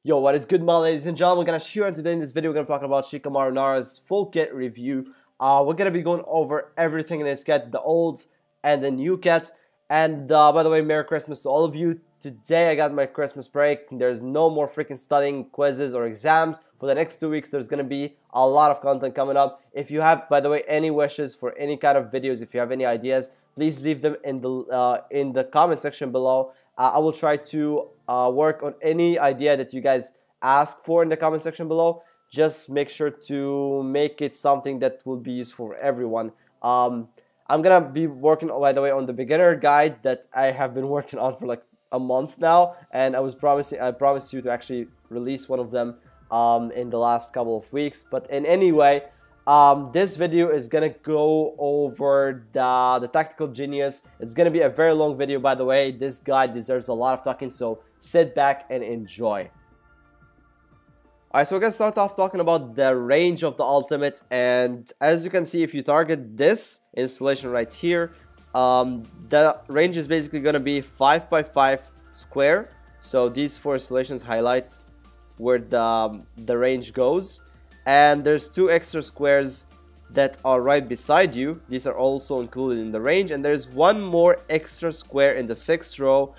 Yo, what is good, my ladies and gentlemen? We're gonna show you, and today in this video we're gonna talk about SHiKAMARU Nara's full kit review. We're gonna be going over everything in this kit, the old and the new kits. And by the way, Merry Christmas to all of you. Today I got my Christmas break. There's no more freaking studying, quizzes, or exams. For the next 2 weeks, there's gonna be a lot of content coming up. If you have, by the way, any wishes for any kind of videos, if you have any ideas, please leave them in the comment section below. I will try to work on any idea that you guys ask for in the comment section below. Just make sure to make it something that will be useful for everyone. I'm gonna be working, by the way, on the beginner guide that I have been working on for like a month now, and I promised you to actually release one of them in the last couple of weeks. But in any way, this video is gonna go over the tactical genius. It's gonna be a very long video, by the way. This guide deserves a lot of talking, so sit back and enjoy. Alright, so we're gonna start off talking about the range of the ultimate, and as you can see, if you target this installation right here, the range is basically gonna be 5x5 square. So these 4 installations highlight where the range goes. And there's 2 extra squares that are right beside you. These are also included in the range. And there's 1 more extra square in the 6th row,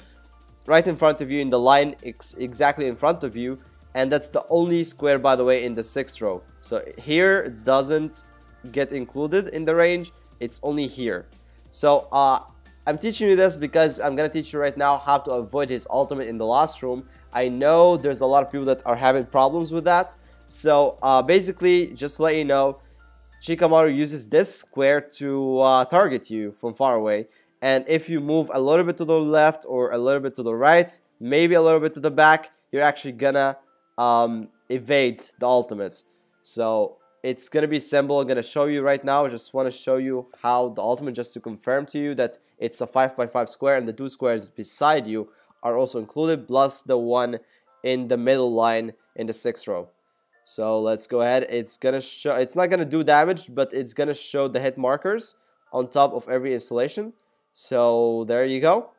right in front of you, in the line exactly in front of you. And that's the only square, by the way, in the 6th row. So here doesn't get included in the range. It's only here. So I'm teaching you this because I'm gonna teach you right now how to avoid his ultimate in the last room. I know there's a lot of people that are having problems with that. So basically, just to let you know, SHiKAMARU uses this square to target you from far away. And if you move a little bit to the left or a little bit to the right, maybe a little bit to the back, you're actually gonna evade the ultimate. So it's gonna be simple. I'm gonna show you right now. I just want to show you how the ultimate, just to confirm to you that it's a 5x5 square, and the 2 squares beside you are also included, plus the 1 in the middle line in the 6th row. So let's go ahead. It's gonna show, it's not gonna do damage, but it's gonna show the hit markers on top of every installation. So there you go.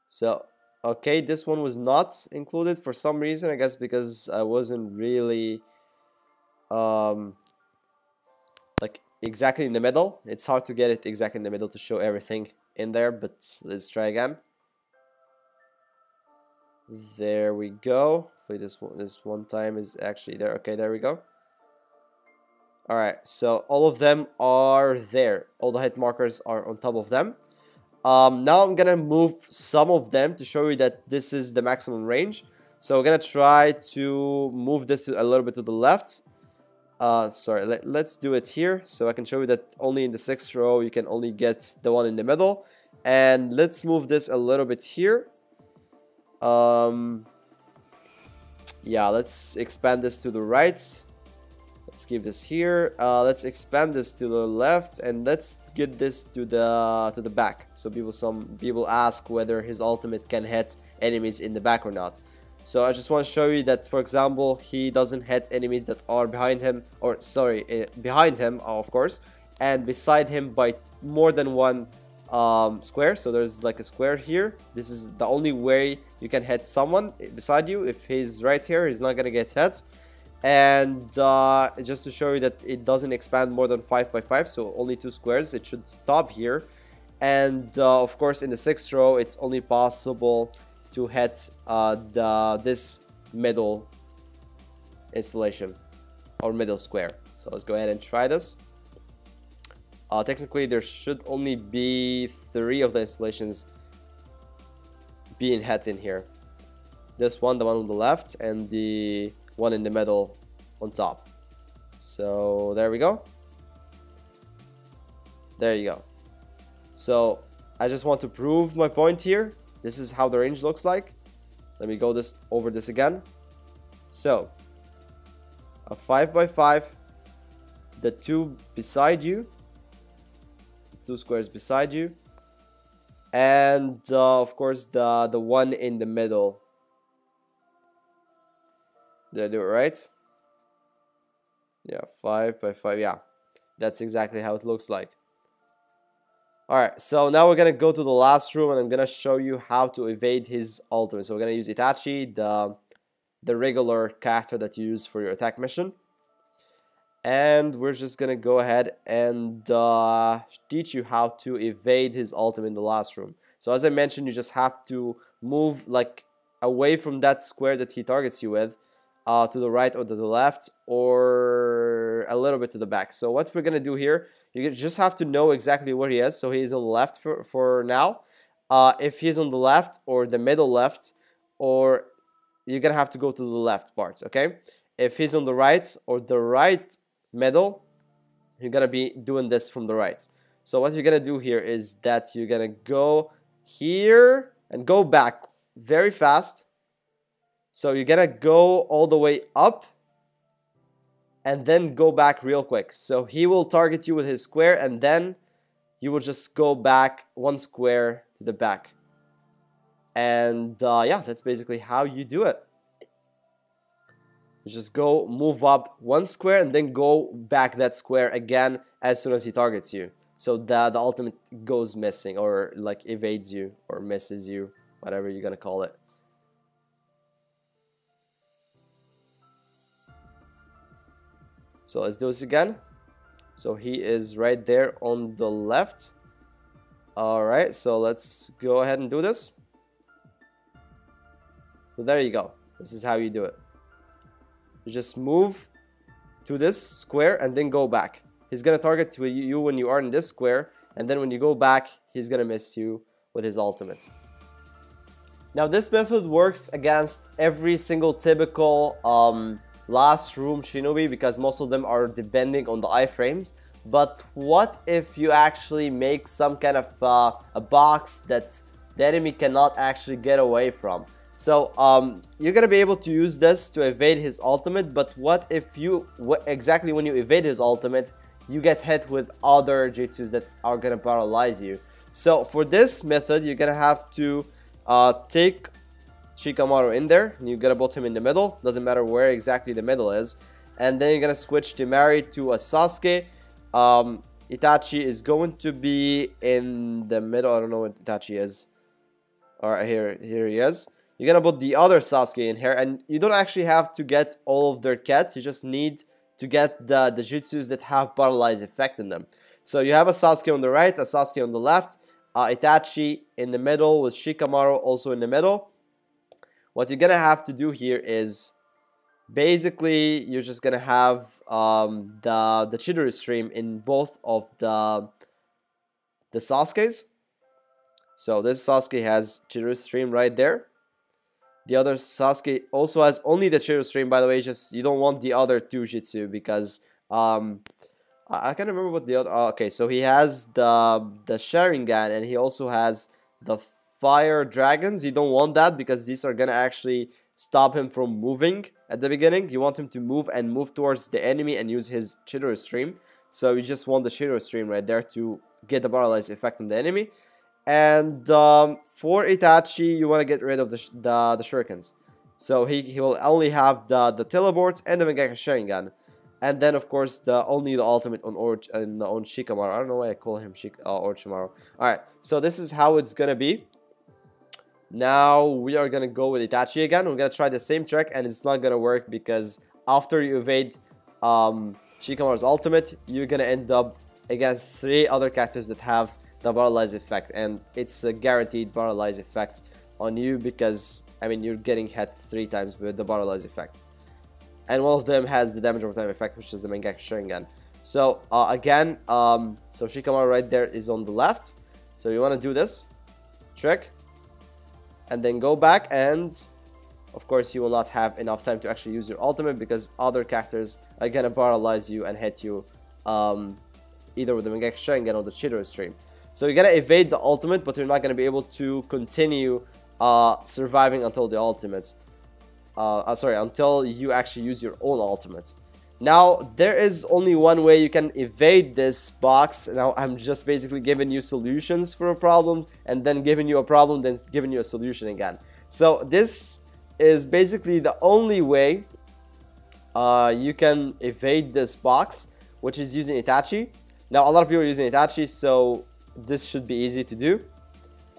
So okay, this one was not included for some reason, I guess because I wasn't really like exactly in the middle. It's hard to get it exactly in the middle to show everything in there, but let's try again. There we go. Wait, this one time is actually there. Okay, there we go. Alright, so all of them are there. All the hit markers are on top of them. Now I'm gonna move some of them to show you that this is the maximum range. So we're gonna try to move this a little bit to the left. Sorry, let's do it here so I can show you that only in the 6th row you can only get the one in the middle. And let's move this a little bit here. Yeah, let's expand this to the right. Let's keep this here. Let's expand this to the left, and let's get this to the back. So some people ask whether his ultimate can hit enemies in the back or not. So I just want to show you that, for example, he doesn't hit enemies that are behind him, or sorry, behind him, of course, and beside him by more than 1 square. So there's like a square here. This is the only way you can hit someone beside you. If he's right here, he's not gonna get hit. And just to show you that it doesn't expand more than 5x5, so only 2 squares. It should stop here. And of course, in the 6th row, it's only possible to hit this middle installation or middle square. So let's go ahead and try this. Technically, there should only be 3 of the installations being hit in here. This one, the one on the left, and the one in the middle on top. So there we go. There you go. So I just want to prove my point here. This is how the range looks like. Let me go over this again. So a 5x5, the 2 beside you, 2 squares beside you, and of course the 1 in the middle. Did I do it right? Yeah, 5x5. Yeah, that's exactly how it looks like. Alright, so now we're gonna go to the last room, and I'm gonna show you how to evade his ultimate. So we're gonna use Itachi, the the regular character that you use for your attack mission. And we're just gonna go ahead and teach you how to evade his ultimate in the last room. So as I mentioned, you just have to move like away from that square that he targets you with, to the right or to the left, or a little bit to the back. So what we're gonna do here, you just have to know exactly where he is. So he's on the left for now. If he's on the left or the middle left, or you're gonna have to go to the left parts, okay? If he's on the right or the right middle, you're gonna be doing this from the right. So what you're gonna do here is that you're gonna go here and go back very fast. So you're gonna go all the way up and then go back real quick. So he will target you with his square, and then you will just go back one square to the back. And yeah, that's basically how you do it. You just go move up one square and then go back that square again as soon as he targets you. So the ultimate goes missing, or like evades you or misses you, whatever you're gonna call it. So let's do this again. So he is right there on the left. Alright, so let's go ahead and do this. So there you go. This is how you do it. You just move to this square and then go back. He's gonna target you when you are in this square, and then when you go back, he's gonna miss you with his ultimate. Now this method works against every single typical last room shinobi, because most of them are depending on the iframes. But what if you actually make some kind of a box that the enemy cannot actually get away from? So you're gonna be able to use this to evade his ultimate, but what if you exactly when you evade his ultimate, you get hit with other jutsus that are gonna paralyze you? So for this method, you're gonna have to take SHiKAMARU in there, and you're gonna put him in the middle. Doesn't matter where exactly the middle is, and then you're gonna switch Temari to a Sasuke. Itachi is going to be in the middle. I don't know what Itachi is. Alright, here he is. You're gonna put the other Sasuke in here, and you don't actually have to get all of their ket. You just need to get the jutsus that have paralyzed effect in them. So you have a Sasuke on the right, a Sasuke on the left, Itachi in the middle with SHiKAMARU also in the middle. What you're gonna have to do here is basically you're just gonna have the Chidori stream in both of the Sasukes. So this Sasuke has Chidori stream right there. The other Sasuke also has only the Chidori stream, by the way. Just you don't want the other two jutsu, because I can't remember what the other. Oh, okay, so he has the Sharingan, and he also has the Fire Dragons. You don't want that, because these are gonna actually stop him from moving at the beginning. You want him to move and move towards the enemy and use his Chidori stream. So you just want the Chidori stream right there to get the paralyzed effect on the enemy. And for Itachi, you want to get rid of the shurikens. So he will only have the teleports and the Mangekyo Sharingan. And then of course only the ultimate on SHiKAMARU. I don't know why I call him Orochimaru. Alright, so this is how it's gonna be. Now we are gonna go with Itachi again. We're gonna try the same trick, and it's not gonna work, because after you evade SHiKAMARU's ultimate, you're gonna end up against 3 other characters that have the paralyze effect, and it's a guaranteed paralyze effect on you, because I mean you're getting hit 3 times with the paralyze effect, and one of them has the damage over time effect, which is the Mangekyo Sharingan. So again, so SHiKAMARU right there is on the left. So you want to do this trick and then go back, and of course you will not have enough time to actually use your ultimate, because other characters are gonna paralyze you and hit you either with the Mangekyo Sharingan or the Chidori stream. So you're gonna evade the ultimate, but you're not gonna be able to continue surviving until the ultimate. Until you actually use your own ultimate. Now there is only one way you can evade this box. Now I'm just basically giving you solutions for a problem, and then giving you a problem, then giving you a solution again. So this is basically the only way you can evade this box, which is using Itachi. Now a lot of people are using Itachi, so this should be easy to do.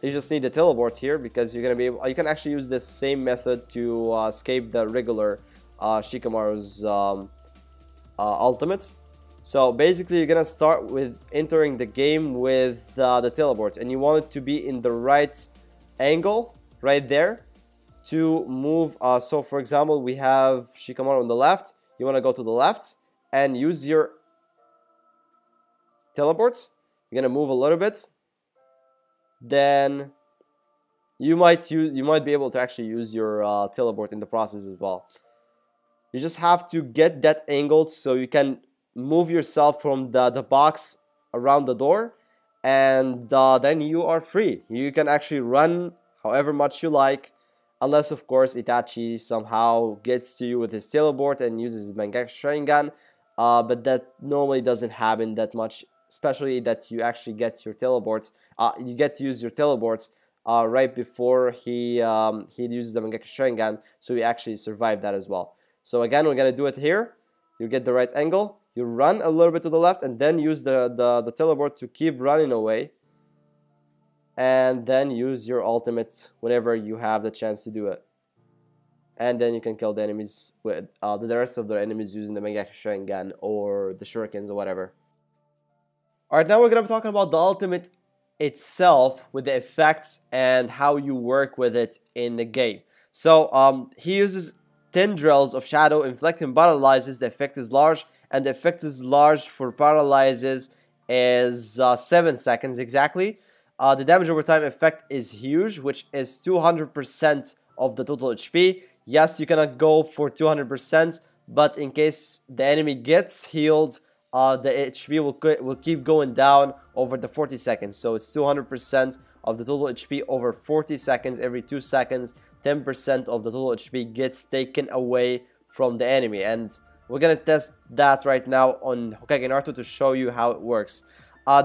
You just need the teleport here because you're gonna be able. You can actually use this same method to escape the regular SHiKAMARU's ultimate. So basically, you're gonna start with entering the game with the teleport, and you want it to be in the right angle, right there, to move. So for example, we have SHiKAMARU on the left. You want to go to the left and use your teleports. You're gonna move a little bit. Then you might be able to actually use your teleport in the process as well. You just have to get that angled so you can move yourself from the box around the door, and then you are free. You can actually run however much you like, unless of course Itachi somehow gets to you with his teleport and uses his Mangekyo Sharingan, but that normally doesn't happen that much, especially that you actually get your teleports. You get to use your teleports right before he uses the Mangekyo Sharingan, so you actually survive that as well. So again, we're gonna do it here. You get the right angle, you run a little bit to the left, and then use the teleport to keep running away. And then use your ultimate whenever you have the chance to do it. And then you can kill the enemies with the rest of the enemies using the Mangekyo Sharingan or the shurikens or whatever. Alright, now we're gonna be talking about the ultimate itself with the effects and how you work with it in the game. So he uses 10 drills of shadow, inflict and paralyzes. The effect is large, and the effect is large for paralyzes is 7 seconds exactly. The damage over time effect is huge, which is 200% of the total HP. Yes, you cannot go for 200%, but in case the enemy gets healed, the HP will keep going down over the 40 seconds. So it's 200% of the total HP over 40 seconds. Every 2 seconds, 10% of the total HP gets taken away from the enemy. And we're gonna test that right now on Hokage Naruto to show you how it works.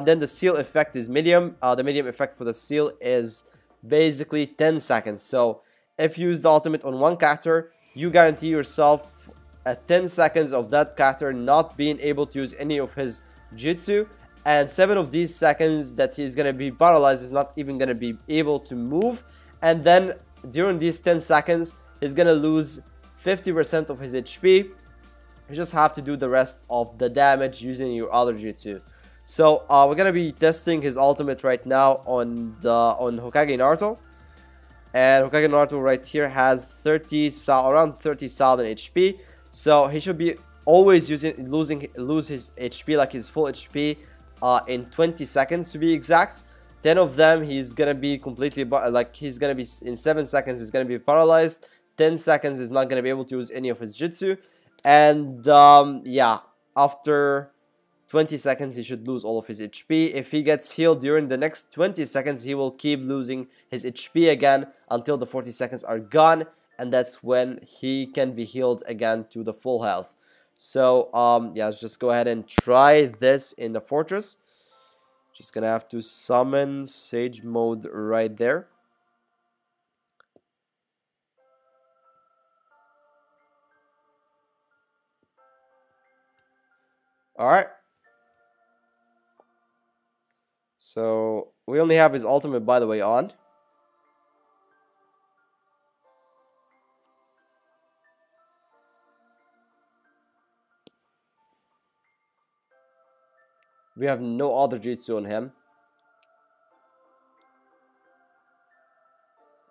Then the seal effect is medium. The medium effect for the seal is basically 10 seconds. So if you use the ultimate on one character, you guarantee yourself 10 seconds of that character not being able to use any of his jutsu, and 7 of these seconds that he's gonna be paralyzed, is not even gonna be able to move. And then during these 10 seconds, he's gonna lose 50% of his HP. You just have to do the rest of the damage using your other jutsu. So we're gonna be testing his ultimate right now on Hokage Naruto, and Hokage Naruto right here has around 30,000 HP. So he should be always lose his HP, like his full HP, in 20 seconds to be exact. 10 of them he's gonna be completely he's gonna be in 7 seconds. He's gonna be paralyzed. 10 seconds he's not gonna be able to use any of his jutsu, and yeah, after 20 seconds he should lose all of his HP. If he gets healed during the next 20 seconds, he will keep losing his HP again until the 40 seconds are gone, and that's when he can be healed again to the full health. So yeah, let's just go ahead and try this in the fortress. Just gonna have to summon Sage Mode right there. Alright. So we only have his ultimate, by the way, on. We have no other jutsu on him.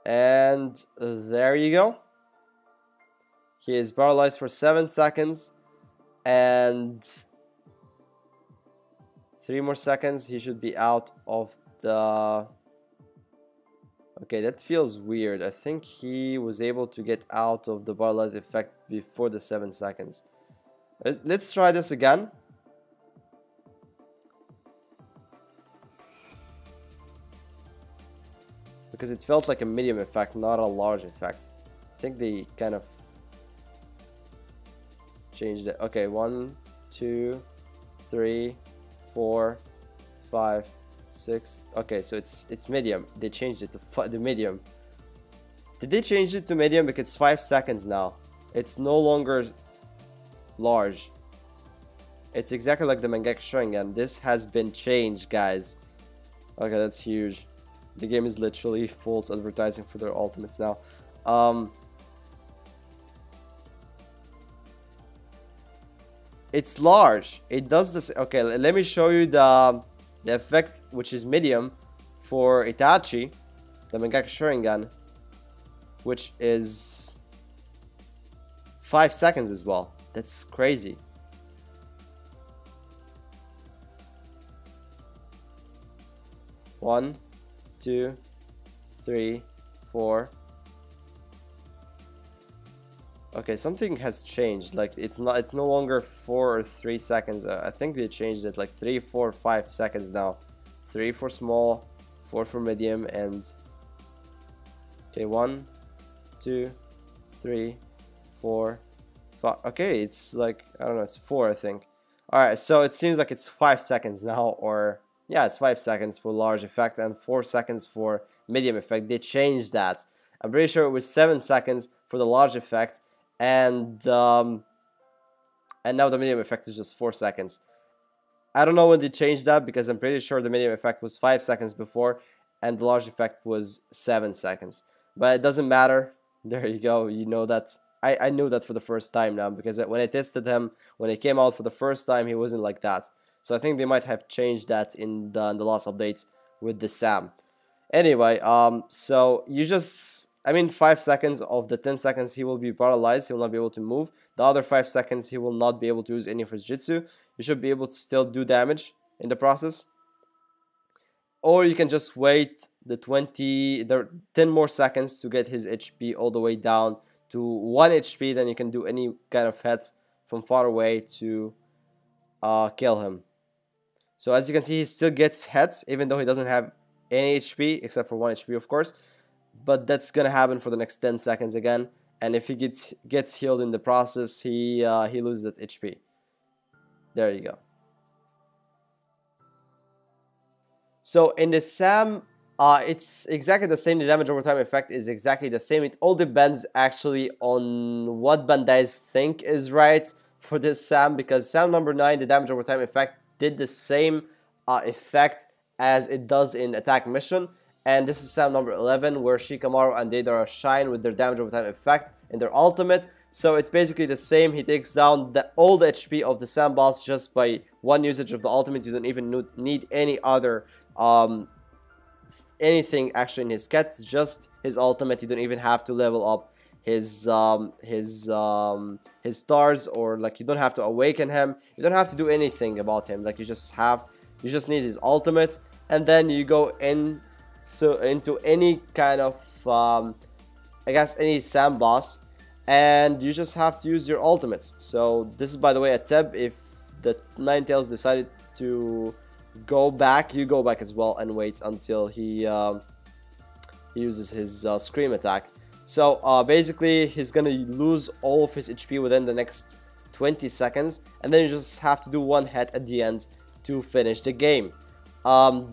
And there you go. He is paralyzed for 7 seconds. And 3 more seconds, he should be out of the... Okay, that feels weird. I think he was able to get out of the paralyzed effect before the 7 seconds. Let's try this again. Because it felt like a medium effect, not a large effect. I think they kind of changed it. Okay, 1, 2, 3, 4, 5, 6. Okay, so it's medium. They changed it to the medium. Did they change it to medium? Because it's 5 seconds now. It's no longer large. It's exactly like the Mangekyo Sharingan. This has been changed, guys. Okay, that's huge. The game is literally false advertising for their ultimates now. It's large. It does this. Okay, let me show you the effect, which is medium for Itachi, the Mangaka Sharingan, which is 5 seconds as well. That's crazy. One, 2, 3, 4. Okay, something has changed. Like it's no longer 4 or 3 seconds. I think they changed it like 3, 4, 5 seconds now. 3 for small, 4 for medium, and okay, 1, 2, 3, 4, 5. Okay, it's like I don't know, it's 4 I think. Alright, so it seems like it's 5 seconds now, or yeah, it's 5 seconds for large effect and 4 seconds for medium effect. They changed that. I'm pretty sure it was 7 seconds for the large effect, and now the medium effect is just 4 seconds. I don't know when they changed that, because I'm pretty sure the medium effect was 5 seconds before and the large effect was 7 seconds. But it doesn't matter. There you go. You know that. I knew that for the first time now, because when I tested him, when he came out for the first time, he wasn't like that. So I think they might have changed that in the last update with the Sam. Anyway, so you just... I mean, 5 seconds of the 10 seconds he will be paralyzed, he will not be able to move. The other 5 seconds he will not be able to use any of his jutsu. You should be able to still do damage in the process. Or you can just wait the 10 more seconds to get his HP all the way down to 1 HP. Then you can do any kind of hit from far away to kill him. So as you can see, he still gets hits even though he doesn't have any HP except for 1 HP, of course. But that's gonna happen for the next 10 seconds again, and if he gets healed in the process, he loses that HP. There you go. So in the Sam, it's exactly the same. The damage over time effect is exactly the same. It all depends actually on what Bandai's think is right for this Sam, because Sam number 9, the damage over time effect, did the same effect as it does in Attack Mission. And this is Sam number 11, where SHiKAMARU and Deidara shine with their damage over time effect in their ultimate. So it's basically the same. He takes down all the HP of the Sam boss just by 1 usage of the ultimate. You don't even need any other anything actually in his kit, just his ultimate. You don't even have to level up his stars, or like you don't have to awaken him. You don't have to do anything about him. Like you just need his ultimate, and then you go into any kind of I guess any Sam boss, and you just have to use your ultimates. So this is, by the way, a tip. If the Ninetales decided to go back, you go back as well and wait until he uses his scream attack. So basically he's gonna lose all of his HP within the next 20 seconds, and then you just have to do 1 hit at the end to finish the game.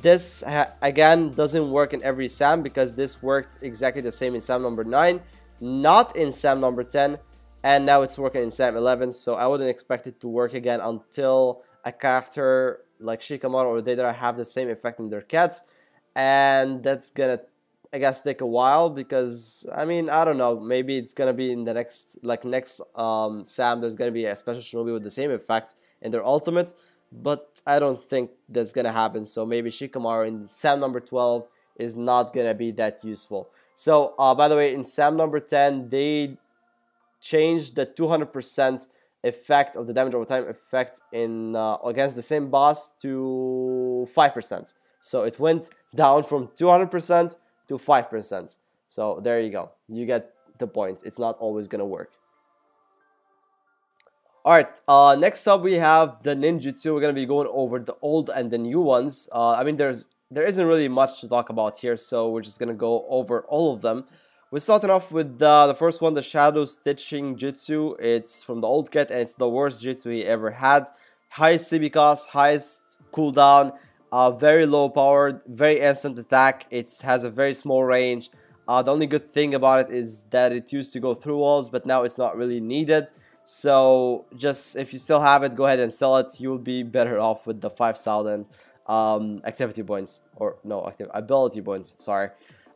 This again doesn't work in every Sam, because this worked exactly the same in Sam number 9, not in Sam number 10, and now it's working in Sam 11. So I wouldn't expect it to work again until a character like SHiKAMARU or Deidara have the same effect in their kits, and that's gonna, I guess, take a while, because I mean, I don't know, maybe it's gonna be in the next Sam there's gonna be a special shinobi with the same effect in their ultimate. But I don't think that's gonna happen. So maybe SHiKAMARU in Sam number 12 is not gonna be that useful. So by the way, in Sam number 10, they changed the 200% effect of the damage over time effect in against the same boss to 5%. So it went down from 200% to 5%. So there you go. You get the point. It's not always gonna work. Alright, next up we have the ninjutsu. We're going to be going over the old and the new ones. I mean, there isn't really much to talk about here, so we're just going to go over all of them. We're starting off with the first one, the Shadow Stitching Jutsu. It's from the old kit, and it's the worst jutsu he ever had. Highest CP cost, highest cooldown, very low powered, very instant attack. It has a very small range. The only good thing about it is that it used to go through walls, but now it's not really needed. So just if you still have it, go ahead and sell it. You'll be better off with the 5,000 activity points, or no, ability points, sorry.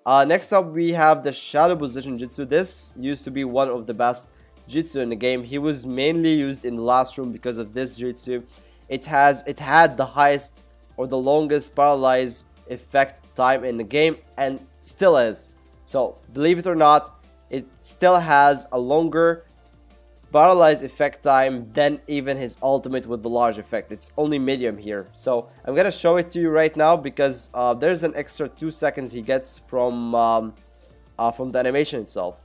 Next up, we have the Shadow Position Jutsu. This used to be one of the best jutsu in the game. He was mainly used in the last room because of this jutsu. It had the highest or the longest paralyze effect time in the game, and still is. So believe it or not, it still has a longer paralyze effect time than even his ultimate with the large effect. It's only medium here. So I'm gonna show it to you right now because there's an extra 2 seconds he gets from the animation itself,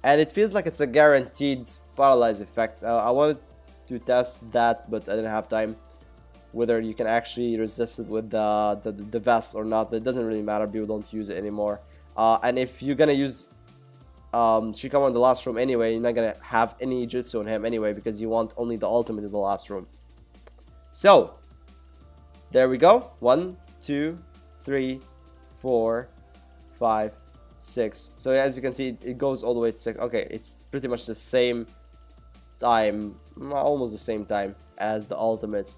and it feels like it's a guaranteed paralyze effect. I wanted to test that, but I didn't have time, whether you can actually resist it with the vest or not, but it doesn't really matter. People don't use it anymore. And if you're gonna use SHiKAMARU in the last room anyway, you're not gonna have any jutsu on him anyway, because you want only the ultimate in the last room. So there we go. 1, 2, 3, 4, 5, 6. So as you can see, it goes all the way to 6. Okay, it's pretty much the same time, almost the same time as the ultimates,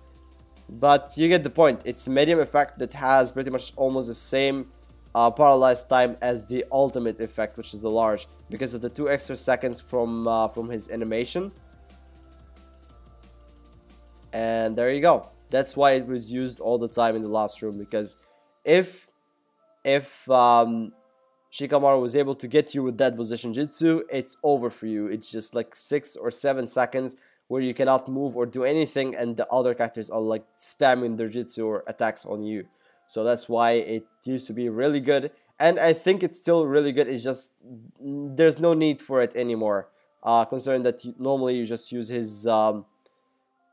but you get the point. It's medium effect that has pretty much almost the same paralyzed time as the ultimate effect, which is the large, because of the 2 extra seconds from his animation. And there you go. That's why it was used all the time in the last room, because if SHiKAMARU was able to get you with that position jutsu, it's over for you. It's just like 6 or 7 seconds where you cannot move or do anything, and the other characters are like spamming their jutsu or attacks on you. So that's why it used to be really good, and I think it's still really good. It's just there's no need for it anymore, considering that normally you just use his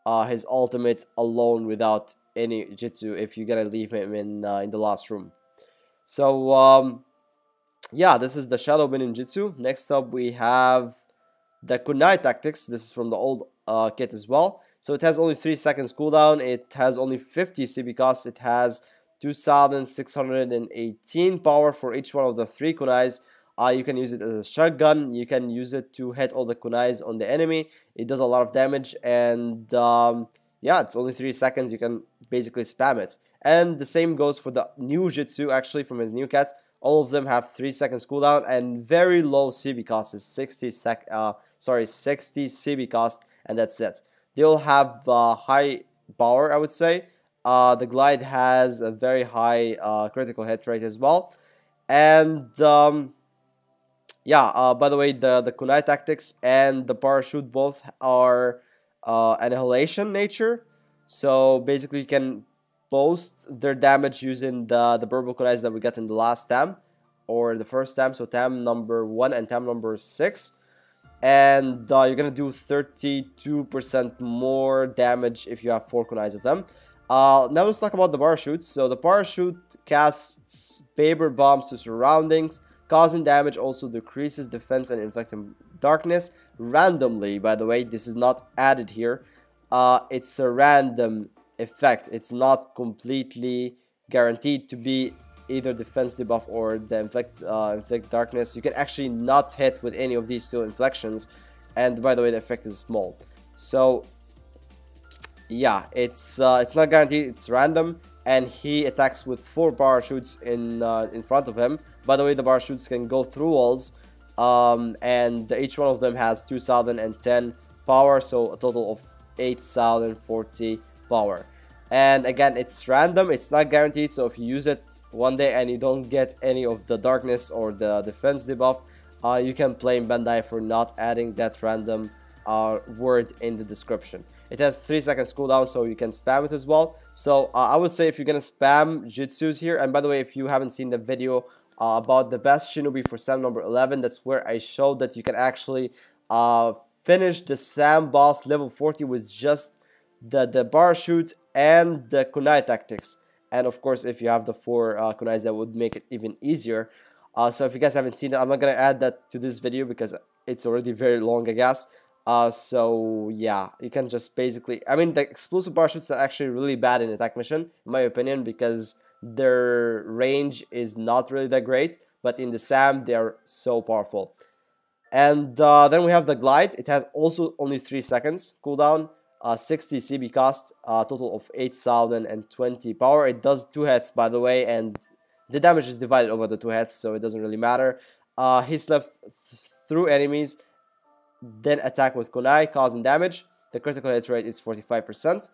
ultimate alone without any jutsu if you're gonna leave him in the last room. So yeah, this is the Shadow Minin Jutsu. Next up, we have the Kunai Tactics. This is from the old kit as well. So it has only 3 seconds cooldown. It has only 50 CP cost. It has 2618 power for each one of the 3 kunais. You can use it as a shotgun. You can use it to hit all the kunais on the enemy. It does a lot of damage, and yeah, it's only 3 seconds. You can basically spam it. And the same goes for the new jutsu, actually, from his new cat. All of them have 3 seconds cooldown and very low CP cost. Is 60 CP cost, and that's it. They all have high power, I would say. The glide has a very high critical hit rate as well, and yeah, by the way, the kunai tactics and the parachute both are annihilation nature, so basically you can boost their damage using the purple kunais that we got in the last tam, or the first tam, so tam number 1 and tam number 6, and you're gonna do 32% more damage if you have 4 kunais of them. Now let's talk about the parachutes. So the parachute casts paper bombs to surroundings, causing damage, also decreases defense and inflicting darkness randomly. By the way, this is not added here. It's a random effect. It's not completely guaranteed to be either defense debuff or the inflict darkness. You can actually not hit with any of these 2 inflections, and by the way, the effect is small. So yeah, it's not guaranteed, it's random, and he attacks with 4 parachutes in front of him. By the way, the parachutes can go through walls, and each one of them has 2010 power, so a total of 8040 power. And again, it's random, it's not guaranteed, so if you use it one day and you don't get any of the darkness or the defense debuff, you can blame Bandai for not adding that random word in the description. It has 3 seconds cooldown, so you can spam it as well. So I would say if you're gonna spam jutsus here, and by the way, if you haven't seen the video about the best shinobi for Sam number 11, that's where I showed that you can actually finish the Sam boss level 40 with just the parachute and the kunai tactics. And of course, if you have the 4 kunais, that would make it even easier. So if you guys haven't seen it, I'm not gonna add that to this video because it's already very long, I guess. So yeah, you can just basically, I mean, the explosive parachutes are actually really bad in attack mission, in my opinion, because their range is not really that great, but in the SAM, they are so powerful. And then we have the glide. It has also only 3 seconds cooldown. 60 CB cost, total of 8020 power. It does 2 hits, by the way, and the damage is divided over the 2 hits, so it doesn't really matter. He slept through enemies, then attack with kunai, causing damage. The critical hit rate is 45%.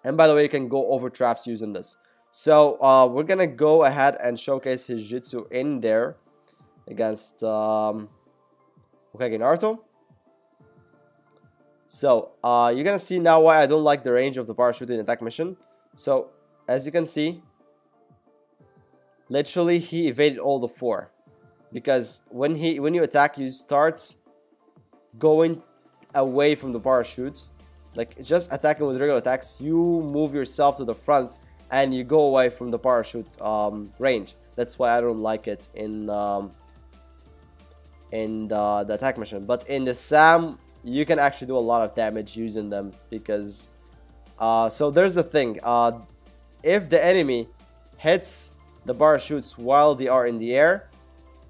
And by the way, you can go over traps using this. So we're gonna go ahead and showcase his jutsu in there against Hokage Naruto. So you're gonna see now why I don't like the range of the parachuting attack mission. So as you can see, literally he evaded all the 4, because when you attack, you start going away from the parachute, like just attacking with regular attacks. You move yourself to the front and you go away from the parachute range. That's why I don't like it in the attack mission. But in the SAM, you can actually do a lot of damage using them, because so there's the thing, if the enemy hits the parachutes while they are in the air,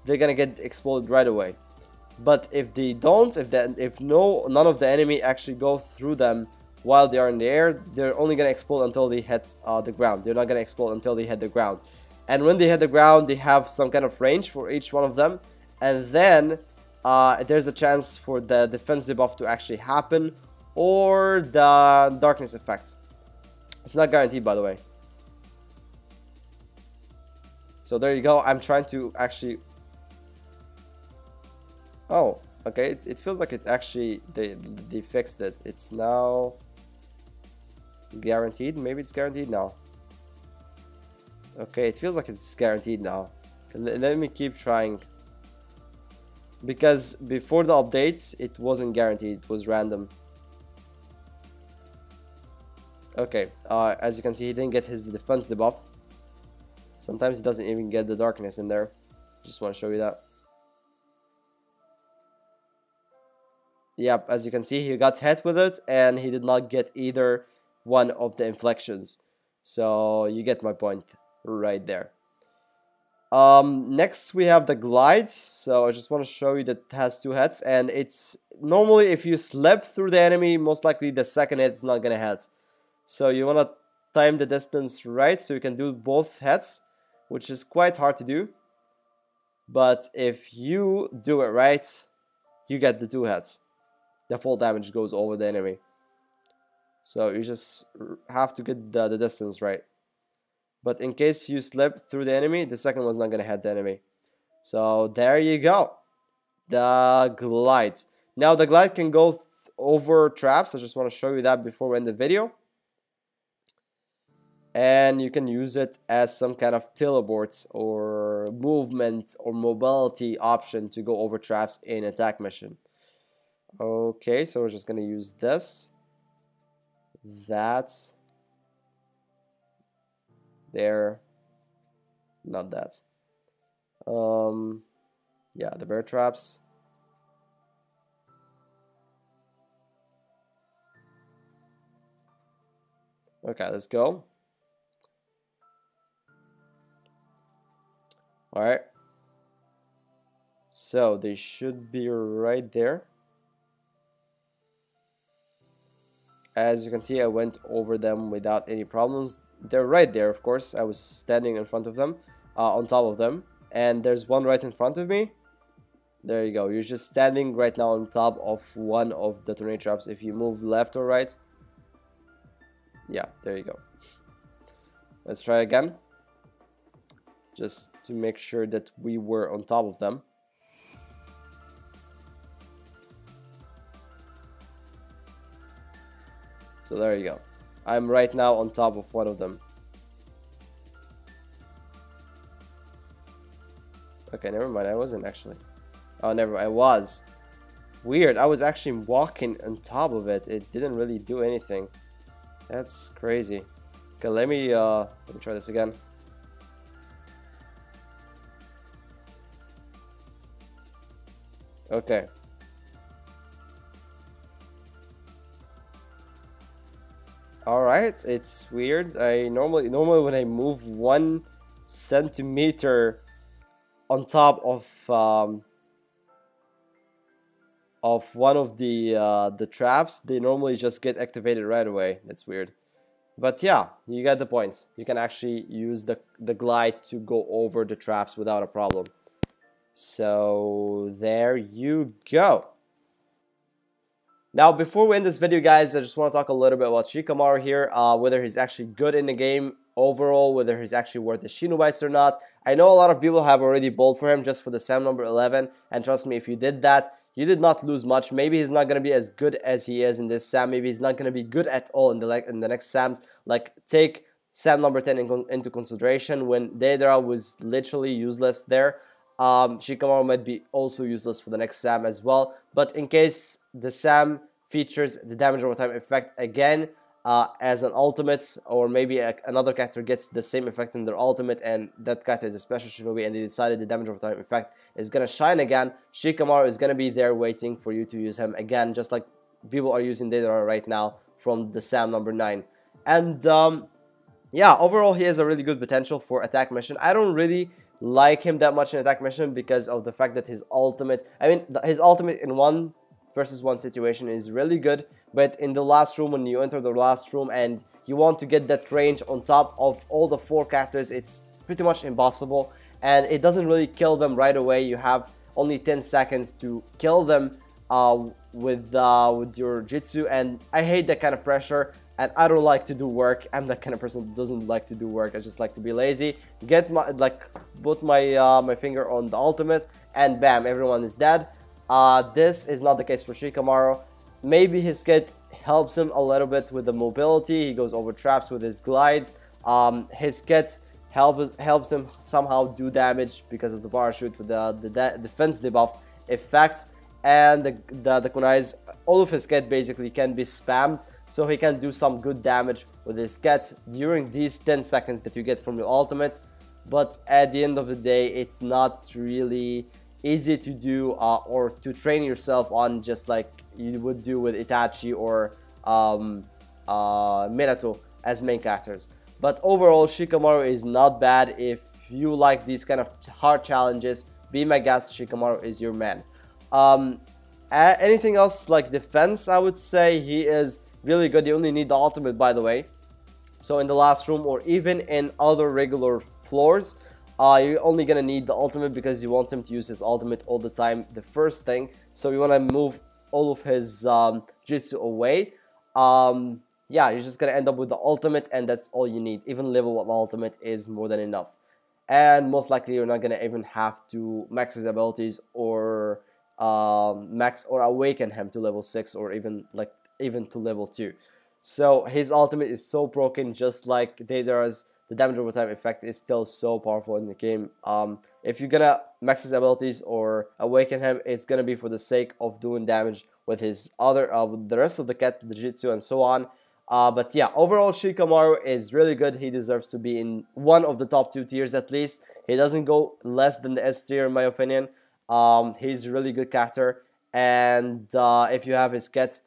they're gonna get exploded right away. But if they don't, if none of the enemy actually go through them while they are in the air, they're only gonna explode until they hit the ground. They're not gonna explode until they hit the ground. And when they hit the ground, they have some kind of range for each one of them, and then there's a chance for the defense debuff to actually happen, or the darkness effect. It's not guaranteed, by the way. So there you go. I'm trying to actually... Oh, okay. It feels like it's actually... They fixed it. It's now guaranteed. Maybe it's guaranteed now. Okay, it feels like it's guaranteed now. Let me keep trying. Because before the updates, it wasn't guaranteed. It was random. Okay, as you can see, he didn't get his defense debuff. Sometimes he doesn't even get the darkness in there. Just want to show you that. Yep, as you can see, he got hit with it, and he did not get either one of the inflections. So you get my point right there. Next we have the glide. So I just want to show you that it has 2 hits, and it's normally if you slip through the enemy, most likely the second hit is not gonna hit. So you want to time the distance right so you can do both hits, which is quite hard to do. But if you do it right, you get the 2 hits. The full damage goes over the enemy. So you just have to get the distance right. But in case you slip through the enemy, the second one's not going to hit the enemy. So there you go. The glide. Now the glide can go over traps. I just want to show you that before we end the video. And you can use it as some kind of teleport or movement or mobility option to go over traps in attack mission. Okay, so we're just going to use this. That. There. Not that. Yeah, the bear traps. Okay, let's go. Alright. So they should be right there. As you can see, I went over them without any problems. They're right there, of course. I was standing in front of them, on top of them. And there's one right in front of me. There you go. You're just standing right now on top of one of the tornado traps. If you move left or right. Yeah, there you go. Let's try again. Just to make sure that we were on top of them. So there you go. I'm right now on top of one of them. Okay, never mind. I wasn't actually. Oh, never mind. I was. Weird. I was actually walking on top of it. It didn't really do anything. That's crazy. Okay, let me try this again. Okay. Alright, it's weird. I normally when I move 1 centimeter on top of of one of the traps, they normally just get activated right away. That's weird. But yeah, you get the point. You can actually use the glide to go over the traps without a problem. So there you go. Now, before we end this video, guys, I just want to talk a little bit about SHiKAMARU here, whether he's actually good in the game overall, whether he's actually worth the Shinobites or not. I know a lot of people have already bowled for him just for the SAM number 11, and trust me, if you did that, you did not lose much. Maybe he's not going to be as good as he is in this SAM. Maybe he's not going to be good at all in the next SAMs. Like, take SAM number 10 into consideration. When Deidara was literally useless there, SHiKAMARU might be also useless for the next SAM as well. But in case the SAM features the damage over time effect again as an ultimate, or maybe another character gets the same effect in their ultimate, and that character is a special shinobi, and they decided the damage over time effect is going to shine again, SHiKAMARU is going to be there waiting for you to use him again, just like people are using Deidara right now from the SAM number 9. And yeah, overall he has a really good potential for attack mission. I don't really like him that much in attack mission because of the fact that his ultimate, his ultimate in 1v1 situation is really good, but in the last room, when you enter the last room and you want to get that range on top of all the 4 characters, it's pretty much impossible, and it doesn't really kill them right away. You have only 10 seconds to kill them with your Jitsu, and I hate that kind of pressure. And I don't like to do work. I'm that kind of person that doesn't like to do work. I just like to be lazy. Get my put my my finger on the ultimate, and bam, everyone is dead. This is not the case for SHiKAMARU. Maybe his kit helps him a little bit with the mobility. He goes over traps with his glides. His kit helps him somehow do damage because of the parachute with the defense debuff effect, and the kunais. All of his kit basically can be spammed, so he can do some good damage with his kits during these 10 seconds that you get from your ultimate. But at the end of the day, it's not really easy to do or to train yourself on, just like you would do with Itachi or Minato as main characters. But overall, SHiKAMARU is not bad. If you like these kind of hard challenges, be my guest, SHiKAMARU is your man. Anything else like defense, I would say he is really good. You only need the ultimate, by the way. So in the last room or even in other regular floors, you're only gonna need the ultimate because you want him to use his ultimate all the time, the first thing. So you want to move all of his jutsu away. Yeah, you're just gonna end up with the ultimate, and that's all you need. Even level 1 ultimate is more than enough, and most likely you're not gonna even have to max his abilities or max or awaken him to level 6 or even to level 2. So his ultimate is so broken, just like Deidara's. The damage over time effect is still so powerful in the game. If you're gonna max his abilities or awaken him, it's gonna be for the sake of doing damage with his other, with the rest of the kit, the Jitsu and so on. But yeah, overall SHiKAMARU is really good. He deserves to be in one of the top 2 tiers at least. He doesn't go less than the S tier in my opinion. He's a really good character, and if you have his kit,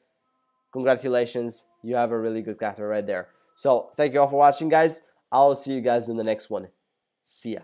congratulations, you have a really good character right there. So thank you all for watching, guys. I'll see you guys in the next one. See ya.